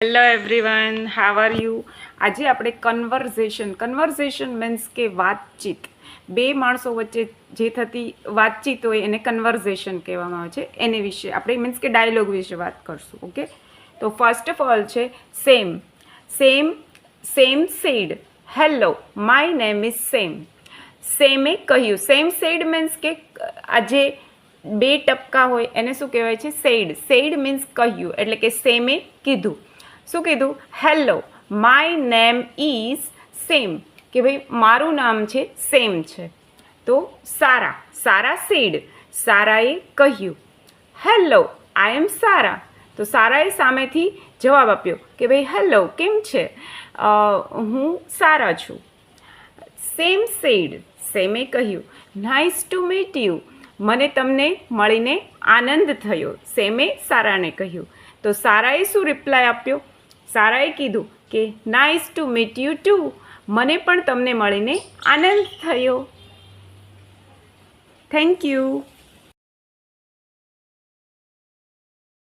Hello everyone, how are you? આજે આપણે conversion means કે વાતચીત, બે માણસો વચ્ચે જે થતી વાતચીત હોય એને કન્વર્ઝેશન કહેવામાં આવે છે. એને વિશે આપણે મીન્સ કે ડાયલોગ વિશે વાત કરશું. ઓકે, તો ફર્સ્ટ ઓફ ઓલ છે Sam. Sam said hello my name is Sam. સેમે કહ્યું. સેમ સેડ મીન્સ કે આજે બે ટપકા હોય એને શું કહેવાય છે? સેડ. સેડ મીન્સ કહ્યું, એટલે કે સેમે કીધું. શું કીધું? Hello my name is Sam, કે ભાઈ મારું નામ છે સેમ છે. તો સારા સેડ, સારાએ કહ્યું. હેલો આઈ એમ સારા, તો સારાએ સામેથી જવાબ આપ્યો કે ભાઈ હેલો કેમ છે, હું સારા છું. સેમ સેડ, સેમે કહ્યું. નાઇસ ટુ મીટ યુ, મને તમને મળીને આનંદ થયો. સેમે સારાને કહ્યું. તો સારાએ શું રિપ્લાય આપ્યો? સારાએ કીધું કે nice to meet you too, મને પણ તમને મળીને આનંદ થયો. Thank you.